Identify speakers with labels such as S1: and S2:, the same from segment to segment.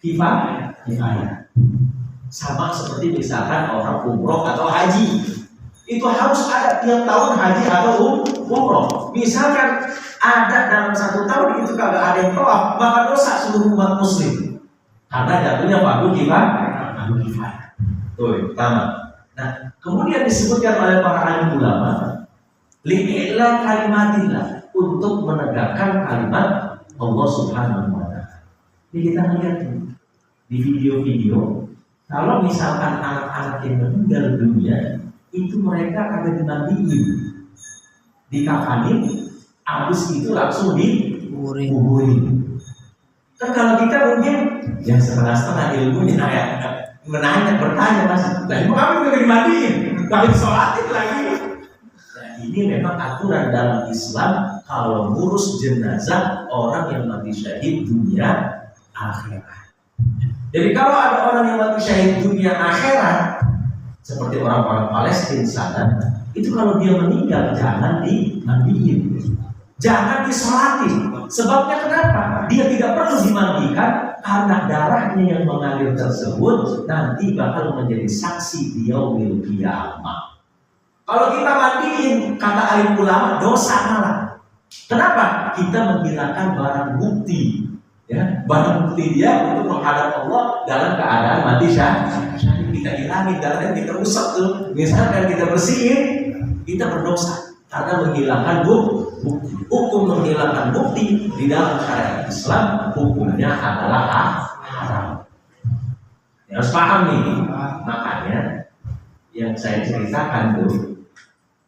S1: kifayah. Sama seperti misalkan orang umroh atau haji, itu harus ada tiap tahun haji atau umroh. Misalkan ada dalam 1 tahun itu kagak ada yang tawaf, maka dosa seluruh umat muslim karena jatuhnya fardu kifayah. Tuh pertama. Nah, kemudian disebutkan oleh para alim ulama, li'ila kalimatillah, untuk menegakkan kalimat Allah Subhanahu wa Ta'ala. Ini kita lihat di video-video, kalau misalkan anak-anak yang meninggal dunia itu mereka kagak dimandiin, dikafanin, habis itu langsung dikuburin. Kan kalau kita mungkin yang setengah-setengah ilmunya bertanya mas, lah kamu kagak dimandiin, kagak disolatin lagi. Nah, ini memang aturan dalam Islam kalau ngurus jenazah orang yang mati syahid dunia akhirat. Jadi kalau ada orang yang mati syahid dunia akhirat, seperti orang-orang Palestina sana, itu kalau dia meninggal jangan dimandiin, jangan disolatin. Sebabnya kenapa? Dia tidak perlu dimandikan karena darahnya yang mengalir tersebut nanti bakal menjadi saksi di yaumil qiyamah. Kalau kita mandiin, kata alim ulama, dosa malah. Kenapa? Kita menghilangkan barang bukti. Ya, barang bukti dia untuk menghadap Allah dalam keadaan mati syahid. Kita hilangin darahnya, kita rusak tuh. Misalkan kita bersihin, kita berdosa karena menghilangkan bukti. Hukum menghilangkan bukti di dalam syariat Islam hukumnya adalah haram. Ya, harus paham nih. Makanya yang saya ceritakan tuh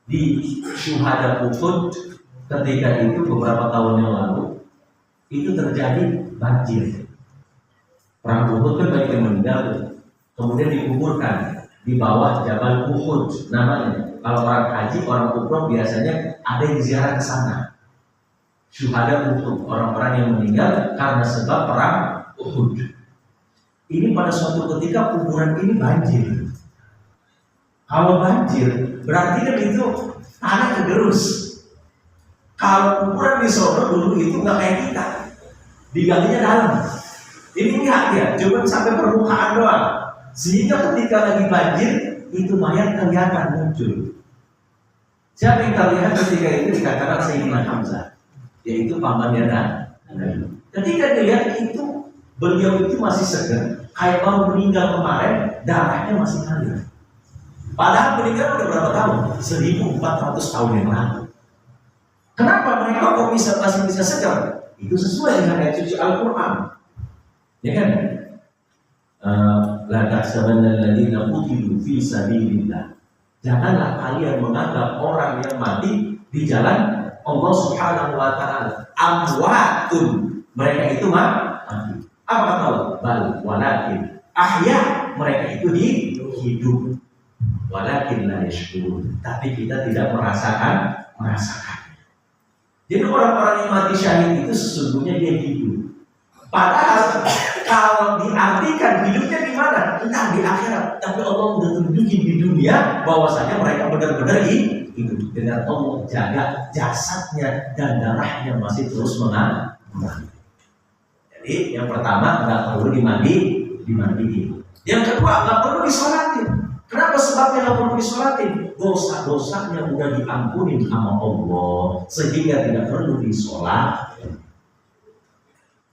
S1: di syuhada Uhud ketika itu beberapa tahun yang lalu itu terjadi banjir. Perang Uhud kan banyak yang meninggal, kemudian dikuburkan di bawah Jabal Uhud namanya. Kalau orang haji, orang umroh biasanya ada yang ziarah ke sana. Syuhada Uhud, orang-orang yang meninggal karena sebab perang Uhud. Ini pada suatu ketika kuburan ini banjir. Kalau banjir berarti kan itu tanah kegerus. Kalau kuburan di Solo dulu itu nggak kayak kita, digalinya dalam. Ini enggak ya, cuma sampai permukaan doang. Sehingga ketika lagi banjir itu mayat kelihatan muncul. Siapa yang terlihat ketika itu dikatakan Sayyidina Hamzah, yaitu pamannya Nabi. Ketika dilihat itu beliau itu masih segar, kayak baru meninggal kemarin, darahnya masih ngalir. Padahal meninggal udah berapa tahun? 1400 tahun yang lalu. Kenapa mereka kok masih bisa segar? Itu sesuai dengan ayat suci Al-Quran. Ya kan? La tahsabanna alladziina qutilu fi sabilillah. Janganlah kalian menganggap orang yang mati di jalan Allah Subhanahu wa Ta'ala amwatun, mereka itu mati. Apa kata Allah? Bal walakin ahya, mereka itu hidup. Walakin la yashkurun, tapi kita tidak merasakan. Jadi orang-orang yang mati syahid itu sesungguhnya dia hidup. Padahal kalau diartikan hidupnya di mana? Entah di akhirat. Tapi Allah sudah tunjukin di dunia bahwasanya mereka benar-benar hidup dengan Allah jaga jasadnya dan darahnya masih terus mengalir. Jadi yang pertama nggak perlu dimandiin. Yang kedua nggak perlu disolatin. Kenapa sebabnya nggak perlu disolatin? Dosa-dosanya udah diampuni sama Allah sehingga tidak perlu disolatin.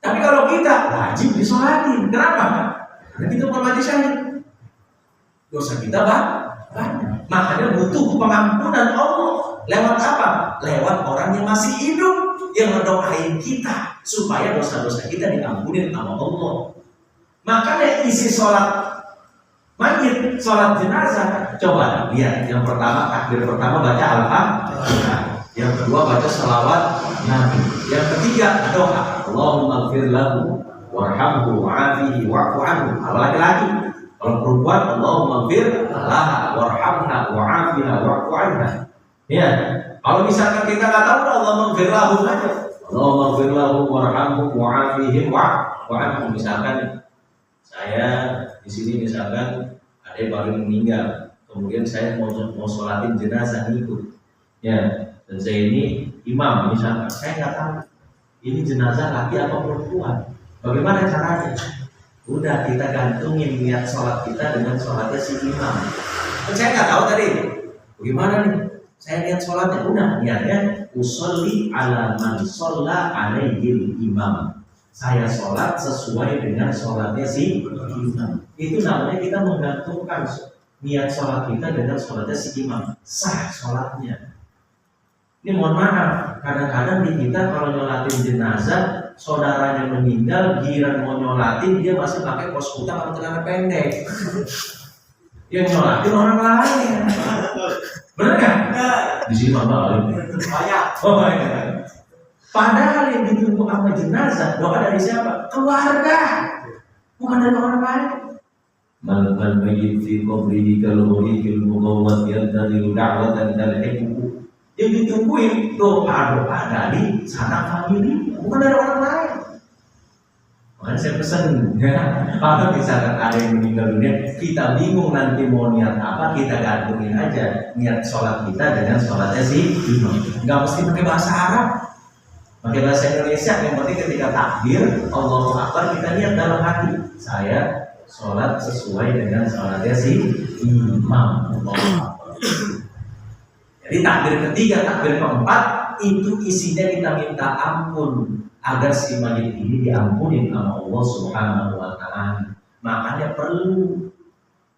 S1: Tapi kalau kita wajib disolatin. Kenapa? Karena kita bukan mati syahid. Dosa kita banyak. Makanya butuh pengampunan Allah. Lewat apa? Lewat orang yang masih hidup, yang mendoain kita supaya dosa-dosa kita diampuni sama Allah. Makanya isi sholat mayit, sholat jenazah, coba lihat. Yang pertama, takbir pertama baca Al-Fatihah. Yang kedua baca salawat Nabi. Yang ketiga doa, Allahumma ighfir lahu warhamhu wa'afihi wa'fu anhu. Kalau laki-laki, kalau perempuan, Allahumma ighfir laha warhamha wa'afiha wa'fu anha. Ya, kalau misalkan kita nggak tahu, Allahumma ighfir lahu aja. Allahumma ighfir lahu warhamhu wa'afihi wa'fu anhu. Misalkan saya di sini misalkan ada yang baru meninggal, kemudian saya mau sholatin jenazah ikut. Ya. Dan saya ini imam, misalkan saya nggak tahu ini jenazah laki atau perempuan, bagaimana caranya? Udah kita gantungin niat sholat kita dengan sholatnya si imam. Saya nggak tahu tadi, bagaimana nih? Saya niat sholatnya, udah niatnya usolli ala man sholla alaihil imam. Saya sholat sesuai dengan sholatnya si imam. Itu namanya kita menggantungkan niat sholat kita dengan sholatnya si imam. Sah sholatnya. Ini mohon maaf, kadang-kadang di kita kalau nyolatin jenazah, saudaranya meninggal, giliran mau nyolatin dia masih pakai kos kutang atau celana pendek. Yang nyolatin orang lain. Benar kan? Di sini mama banyak. Oh banyak. Padahal yang ditunggu sama jenazah doa dari siapa? Keluarga, bukan dari orang lain. Malkan mayyit fi qabrihi kalmuhikil mugawwat yadhalilu da'watan dalhiku. Yang ditungguin doa-doa dari sanak famili, bukan dari orang lain. Makanya saya pesan, kalau misalkan ada yang meninggal dunia, kita bingung nanti mau niat apa, kita gantungin aja niat sholat kita dengan sholatnya si imam. Nggak mesti pakai bahasa Arab, pakai bahasa Indonesia. Yang penting ketika takbir Allahu Akbar kita niat dalam hati, saya sholat sesuai dengan sholatnya si imam. Allahu Akbar. Jadi takbir ketiga, takbir keempat itu isinya kita minta ampun agar si mayit ini diampuni sama Allah Subhanahu wa Ta'ala. Makanya perlu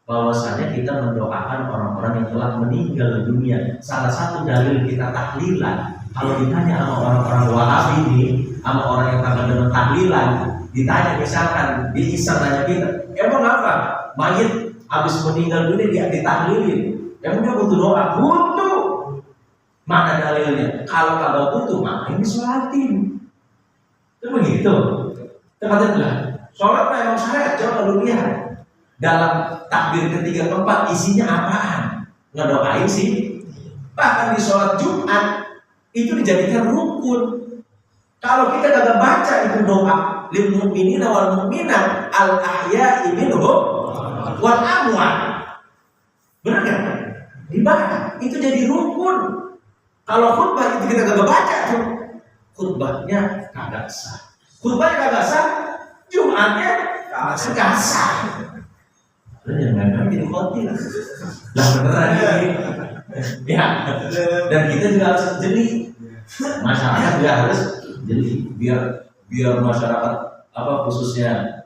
S1: bahwasanya kita mendoakan orang-orang yang telah meninggal dunia. Salah satu dalil kita tahlilan. Kalau ditanya sama orang-orang Wahabi ini, sama orang yang takut dengan tahlilan, ditanya misalkan di iseng nanya kita, emang apa? Mayit habis meninggal dunia dia ditahlilin. Emang dia butuh doa? Butuh. Mana dalilnya? Kalau kagak butuh, makanya disolatin. Itu begitu. Katanya sholat memang syariat. Coba lu lihat dalam takbir ketiga keempat isinya apaan? Ngedoain sih. Bahkan di sholat Jumat itu dijadikan rukun. Kalau kita kagak baca itu doa lil mu'minina wal mu'minat al ahya'i minhum wal amwat. Benar kan? Dibaca itu jadi rukun. Kalau khutbah itu kita kagak baca tuh, khutbahnya kagak sah. Khutbahnya kagak sah, Jumatnya kagak sah. Jangan jadi khotib. Lah beneran ini. Ya. Dan kita juga harus jeli. Masyarakat juga harus jeli. Biar masyarakat khususnya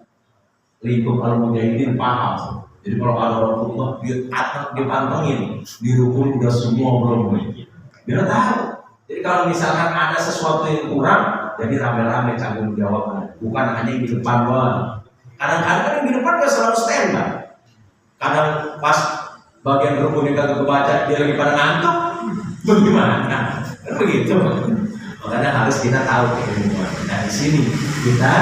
S1: lingkup al-mujahidin paham. Jadi kalau ada orang khutbah dipantengin, dirukun udah semua belum. Biar tahu. Jadi kalau misalkan ada sesuatu yang kurang, jadi rame-rame tanggung jawabnya, bukan hanya yang di depan doang. Kadang-kadang yang di depan gak selalu standby. Kadang pas bagian rukun yang kagak kebaca, dia lagi pada ngantuk, bagaimana? Kan begitu. Makanya harus kita tahu ini. Nah di sini kita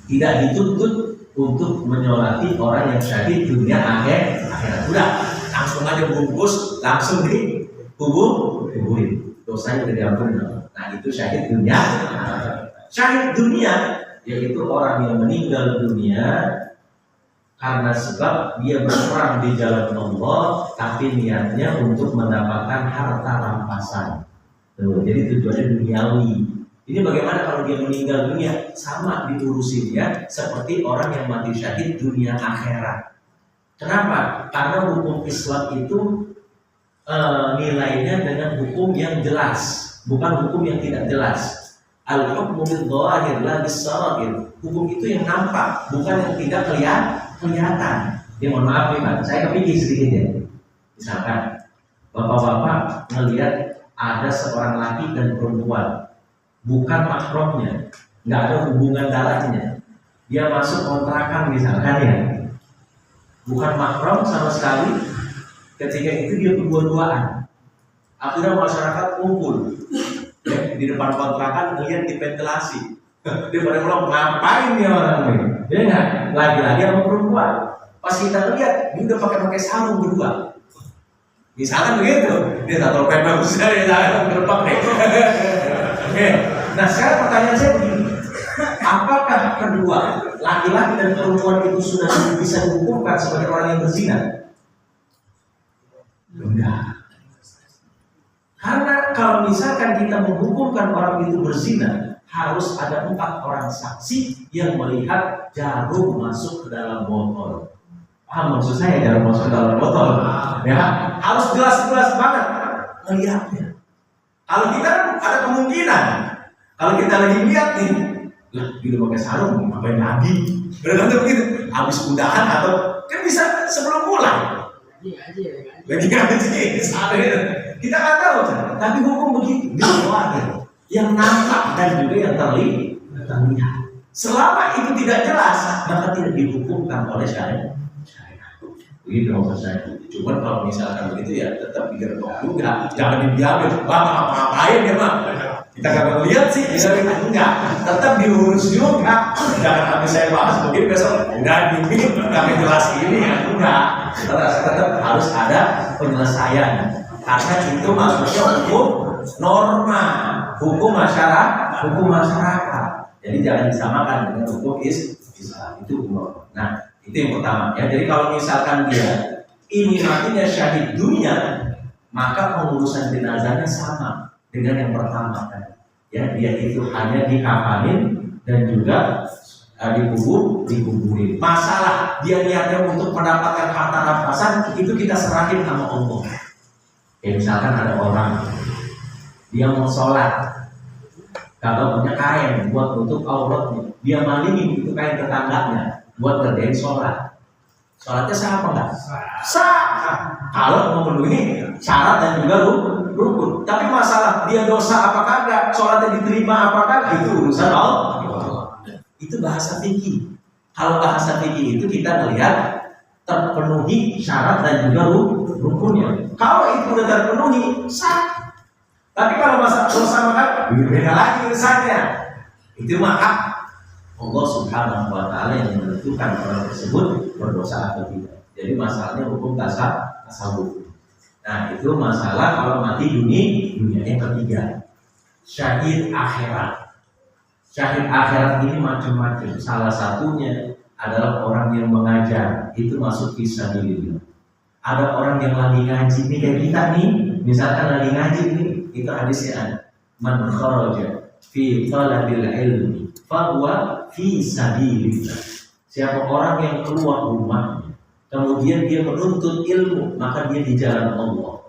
S1: tidak dituntut untuk menyolati orang yang syahid dunia akhirat. Udah langsung aja bungkus, langsung kuburin, dosanya udah diampuni. Nah itu syahid dunia. Syahid dunia yaitu orang yang meninggal dunia karena sebab dia berperang di jalan Allah, tapi niatnya untuk mendapatkan harta rampasan. Jadi tujuannya duniawi. Ini bagaimana kalau dia meninggal dunia? Sama diurusinnya seperti orang yang mati syahid dunia akhirat. Kenapa? Karena hukum Islam itu nilainya dengan hukum yang jelas, bukan hukum yang tidak jelas. Al-hukmu bil-dhahir la bis-sarair. Hukum itu yang nampak, bukan yang tidak kelihatan. Ya mohon maaf nih Pak, saya kepikir sedikit ya. Misalkan bapak-bapak melihat ada seorang laki dan perempuan, bukan mahramnya, nggak ada hubungan darahnya. Dia masuk kontrakan misalkan ya, bukan mahram sama sekali. Ketika itu dia berdua-duaan. Akhirnya masyarakat kumpul di depan kontrakan, ngeliat di ventilasi. Dia pada bilang, ngapain nih orang ini? Dia nggak, lagi-lagi sama perempuan. Pas kita lihat, dia udah pakai sarung berdua. Misalkan begitu, dia tak tahu pempek besar, dia tak gerpak nih. Nah sekarang pertanyaan saya begini, apakah kedua laki-laki dan perempuan itu sudah bisa dihukumkan sebagai orang yang berzina? Enggak. Karena kalau misalkan kita menghukumkan orang itu berzina, harus ada 4 orang saksi yang melihat jarum masuk ke dalam botol. Paham maksud saya jarum masuk ke dalam botol? Ya, harus jelas-jelas banget melihatnya. Kalau kita ada kemungkinan, kalau kita lagi lihat nih, lah dia pakai sarung, ngapain lagi? Berarti begitu. Habis udahan atau kan bisa sebelum mulai. Lagi ngaji, kita nggak tahu, tapi hukum begitu. Dia yang nampak dan juga yang terlihat. Selama itu tidak jelas, maka tidak dihukumkan oleh syariat. Begitu maksud saya. Cuma kalau misalkan begitu ya tetap digerbek juga, jangan dibiarin. Wah, ngapain ya mah? Kita nggak lihat sih, bisa enggak. Tetap diurus juga. Jangan habis saya bahas, mungkin besok udah dibikin nggak jelas ini ya, enggak. Tetap harus ada penyelesaian. Karena itu maksudnya hukum norma, hukum masyarakat. Jadi jangan disamakan dengan hukum Islam. Itu umur. Nah, itu yang pertama ya. Jadi kalau misalkan dia ini matinya syahid dunia, maka pengurusan jenazahnya sama dengan yang pertama kan. Ya, dia itu hanya dikafanin dan juga dikuburin. Masalah dia niatnya untuk mendapatkan harta rampasan itu kita serahin sama Allah. Ya, misalkan ada orang dia mau sholat, kalau punya kain buat nutup auratnya, dia malingin itu kain tetangganya buat kerjain sholat. Sholatnya sah apa enggak? Sah. Kalau memenuhi syarat dan juga rukun. Tapi masalah dia dosa apa kagak, sholatnya diterima apa kagak, itu urusan Allah. Itu bahasa fikih. Kalau bahasa fikih itu kita melihat terpenuhi syarat dan juga rukunnya. Kalau itu sudah terpenuhi, sah. Tapi kalau masalah dosa maka beda lagi urusannya. Itu maka Allah Subhanahu wa taala yang menentukan orang tersebut berdosa atau tidak. Jadi masalahnya hukum tasawuf. Nah, itu masalah kalau mati dunia. Yang ketiga, syahid akhirat. Syahid akhirat ini macam-macam. Salah satunya adalah orang yang mengajar, itu masuk fisabilillah. Ada orang yang lagi ngaji nih kayak kita nih, misalkan lagi ngaji nih, itu hadisnya ada. Man kharaja fi talabil ilmi fa huwa fi sabilillah. Siapa orang yang keluar rumahnya kemudian dia menuntut ilmu, maka dia di jalan Allah.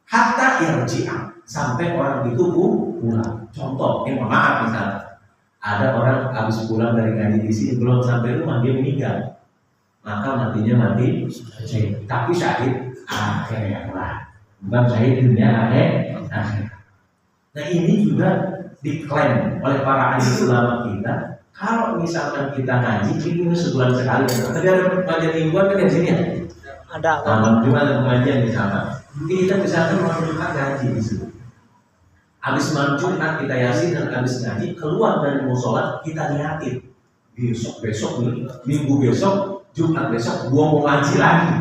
S1: Hatta yarji'a, sampai orang itu pulang. Contoh, maaf misalnya ada orang habis pulang dari ngaji di sini belum sampai rumah dia meninggal, maka matinya mati syahid. Tapi syahid akhirat lah, bukan syahid dunia akhirat. Nah ini juga diklaim oleh para ahli ulama kita. Kalau misalkan kita ngaji ini sebulan sekali, tadi ada pengajian mingguan kan di sini ya? Ada. Malam Jumat ada pengajian di sana. Mungkin kita misalkan malam Jumat ngaji di sini. Habis malam Jumat kita yasin dan habis ngaji keluar dari musola kita lihatin. Besok minggu besok, Jumat besok gua mau ngaji lagi.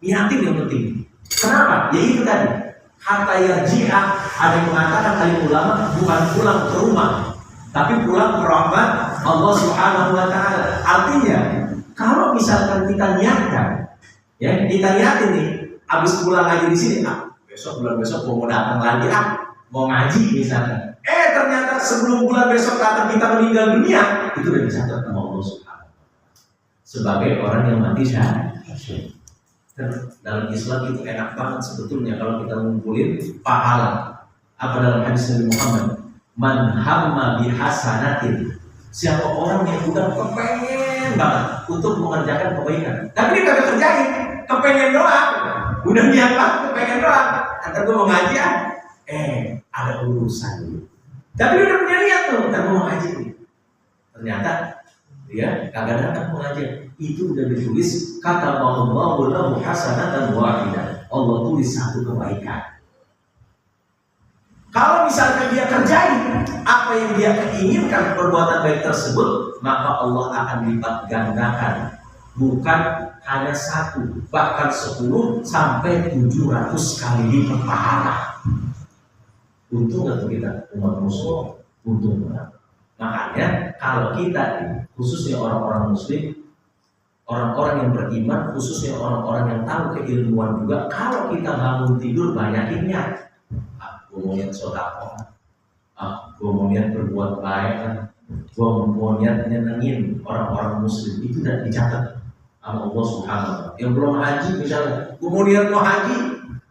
S1: Lihatin yang penting. Kenapa? Ya itu tadi. Hatta yarji'a, ada yang mengatakan kali ulama bukan pulang ke rumah, tapi pulang ke rahmat Allah Subhanahu wa taala. Artinya, kalau misalkan kita niatkan, ya kita lihat ini, habis pulang ngaji di sini, bulan besok mau datang lagi, mau ngaji misalkan. Ternyata sebelum bulan besok datang kita meninggal dunia, itu udah dicatat sama Allah Subhanahu wa taala sebagai orang yang mati syahid. Dalam Islam itu enak banget sebetulnya kalau kita ngumpulin pahala. Apa dalam hadis Nabi Muhammad? Man hamma bihasanatin. Siapa orang yang udah kepengen banget untuk mengerjakan kebaikan, tapi dia kagak kerjain, kepengen doang. Udah niat banget kepengen doang. Antar gue mau ngaji ada urusan dulu. Tapi dia udah punya niat tuh, antar gue mau ngaji nih. Ternyata dia kagak datang mengajar. Itu udah ditulis kata Allah lahu hasanatan wahidah. Allah tulis satu kebaikan. Kalau misalkan dia kerjain apa yang dia inginkan perbuatan baik tersebut, maka Allah akan lipat gandakan. Bukan hanya 1, bahkan 10 sampai 700 kali lipat pahala. Untung gak kita umat muslim? Untung banget. Makanya kalau kita khususnya orang-orang muslim, orang-orang yang beriman, khususnya orang-orang yang tahu keilmuan juga, kalau kita bangun tidur banyakin niat. Gue mau yang sedekah, Gue mau niat berbuat baik lah, gue mau niat nyenengin orang-orang muslim, itu udah dicatat sama Allah Subhanahu wa Ta'ala. Yang belum haji misalnya, gue mau niat mau haji,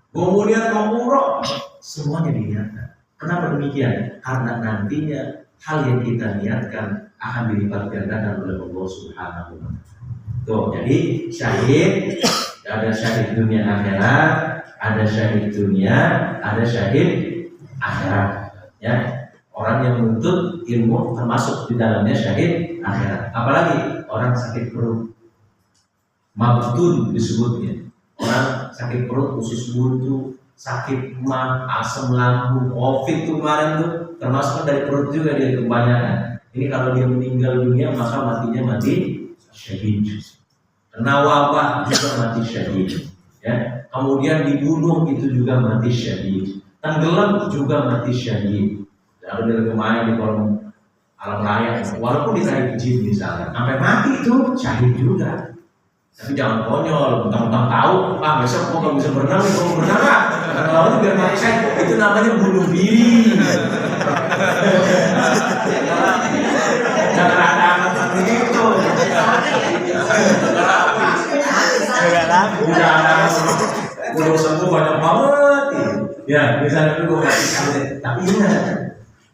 S1: gue mau niat mau umroh, semuanya diniatkan. Kenapa demikian? Karena nantinya hal yang kita niatkan akan dilipat gandakan oleh Allah Subhanahu wa Ta'ala. Tuh, jadi syahid, ada syahid dunia akhirat, ada syahid dunia, ada syahid akhirat. Ya, orang yang menuntut ilmu termasuk di dalamnya syahid akhirat. Apalagi orang sakit perut, mabtun disebutnya. Orang sakit perut, usus buntu, sakit mah, asam lambung, covid kemarin tuh termasuk dari perut juga dia kebanyakan. Ini kalau dia meninggal dunia maka matinya mati syahid. Kena wabah juga mati syahid. Ya, kemudian dibunuh itu juga mati syahid. Tenggelam juga mati syahid. Lalu dia lagi main di kolam alam raya, walaupun ditarik jin misalnya, sampai mati itu syahid juga. Tapi jangan konyol, mentang-mentang tahu, besok gua nggak bisa berenang, gua berenang lah. Kalau itu biar mati syahid, itu namanya bunuh diri. Jangan ada amat seperti itu. Udah sembuh banyak banget. Ya, misalnya itu mati syahid. Tapi ingat,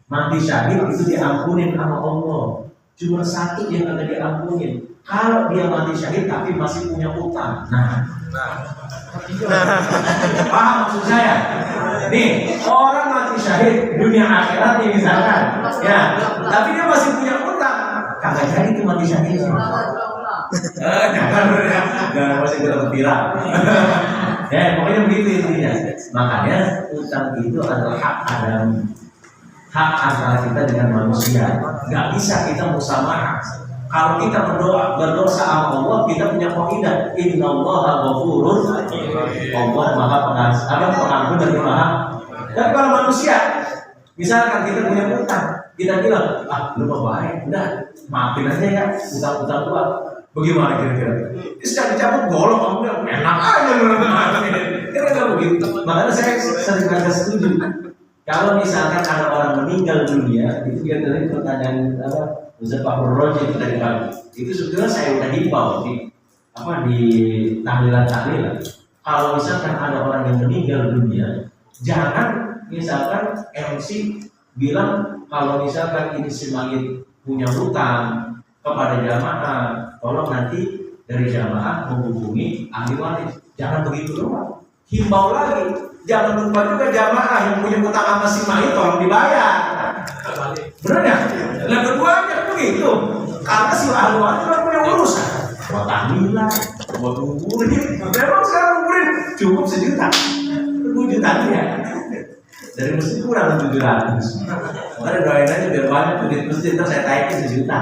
S1: mati syahid itu diampunin sama Allah. Cuma satu yang akan diampunin. Kalau dia mati syahid tapi masih punya utang. Paham maksud saya? Nih, orang mati syahid dunia akhirat nih misalkan, ya, tapi dia masih punya utang. Kagak jadi itu mati syahid. Jangan masih kita viral. Ya, pokoknya begitu intinya. Makanya utang itu adalah hak Adam, hak antara kita dengan manusia. Gak bisa kita musamaha. Kalau kita berdosa sama Allah, kita punya kaidah, innallaha ghafurun. Allah Maha pengampun dan Maha. Dan kalau manusia, misalkan kita punya utang, kita bilang, lu mah baik, udah maafin aja ya utang-utang gua. Bagaimana kira-kira? Secara dicabut golong, kamu bilang enak aja lu maafin. Kira-kira begitu. Makanya saya sering agak setuju. Kalau misalkan ada orang meninggal dunia, itu dia dari pertanyaan Ustaz Pak Roji itu dari pagi. Itu sebetulnya saya udah himbau di tahlilan. Kalau misalkan ada orang yang meninggal dunia, jangan misalkan MC bilang kalau misalkan ini si mayit punya hutang kepada jamaah, tolong nanti dari jamaah menghubungi ahli waris. Jangan begitu doang. Himbau lagi, jangan lupa juga jamaah yang punya hutang sama si mayit tolong dibayar. Benar ya? Yang keduanya begitu, karena si ahli waris kan punya urusan. Buat tahlilan, buat nguburin. Memang sekarang nguburin cukup 1 juta, 7 juta ya. Dari masjid kurang 700. Makanya doain aja biar banyak duit masjid, terus saya taikin 1 juta.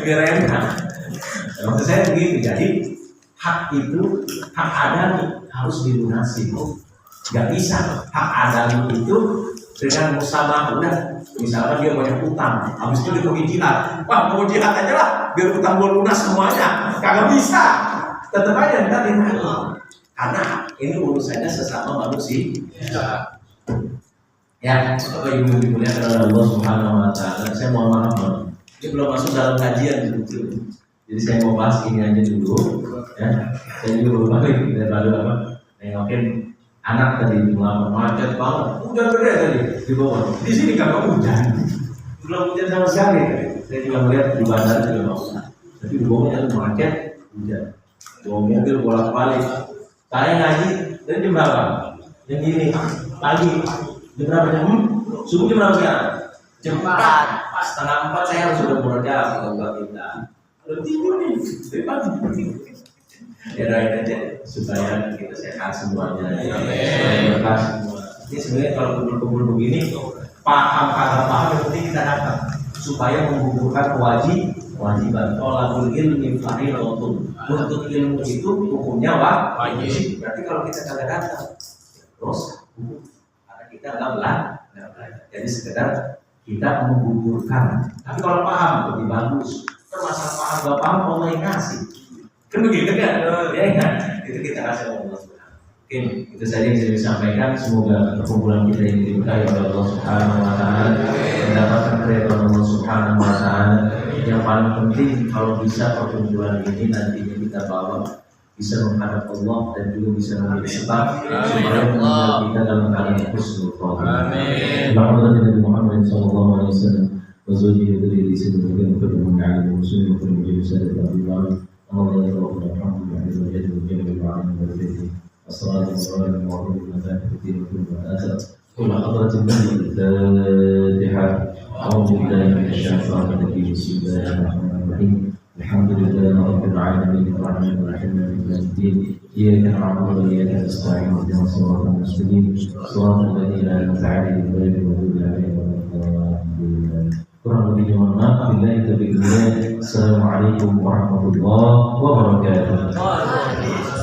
S1: Biar enak. Maksud saya begitu. Jadi hak itu, hak adami harus dilunasi. Gak bisa hak adami itu dengan musabah. Udah, misalnya dia banyak utang, habis itu dia pergi jihad. Wah, mau jihad aja lah, biar utang gua lunas semuanya. Kagak bisa. Tetap aja ntar dinari. Karena ini urusannya sesama manusia. Ya, Bapak Ibu dimuliakan oleh Allah Subhanahu wa Ta'ala. Saya mohon maaf, ini belum masuk dalam kajian gitu. Jadi saya mau bahas ini aja dulu. Ya, saya juga belum balik dari apa? Nengokin anak tadi di Malang, macet banget. Hujan gede tadi di bawah. Di sini kagak hujan. Belum hujan sama sekali. Saya juga melihat di bandara juga mau. Tapi di bawahnya ada macet, hujan. Bawa mobil bolak-balik. Saya ngaji dari jam berapa? Yang ini pagi. Jam berapa jam? Subuh jam berapa sekarang? Jam 4. 3:30 saya harus sudah bekerja untuk kita. Udah tidur nih. Dari pagi. Ya doain aja supaya kita sehat semuanya. Supaya berkah semua. Ini sebenarnya kalau kumpul-kumpul begini, paham yang penting kita dapat supaya menggugurkan kewajiban. Tolabul ilmi fardhun. Untuk ilmu itu hukumnya wajib. Berarti kalau kita kagak datang, terus karena kita nggak belajar. Jadi sekedar kita menggugurkan. Tapi kalau paham lebih bagus. Termasuk paham gak paham Allah yang kasih. Kan begitu kan? Ya kan? Itu kita kasih Allah. Mungkin itu saja yang saya bisa sampaikan. Semoga perkumpulan kita ini diberkahi oleh Allah Subhanahu wa taala, mendapatkan keridhaan Allah Subhanahu wa taala. Yang paling penting kalau bisa perkumpulan ini nantinya kita bawa bisa menghadap Allah dan juga bisa menjadi sebab supaya meninggal kita dalam keadaan husnul khotimah. Amin. Nabi Muhammad sallallahu alaihi wasallam wa zawjihi wa dhurriyyatihi wa kulluhum ya'lamu muslimin wa kulluhum yusallatu alaihi. Allah ya Rabbul alamin wa jalla wa ala الصلاة والسلام على المفاتيح كثير والآثار كل حضرة النبي الفاتحة. أعوذ بالله من الشيطان الرجيم. بسم الله الرحمن الرحيم. الحمد لله رب العالمين الرحمن الرحيم مالك يوم الدين. إياك نعبد وإياك نستعين اهدنا الصراط المستقيم صراط الذين أنعمت عليهم غير المغضوب عليهم ولا الضالين. kurang lebihnya mohon maaf. Billahi taufiq wal hidayah. Assalamualaikum warahmatullahi wabarakatuh.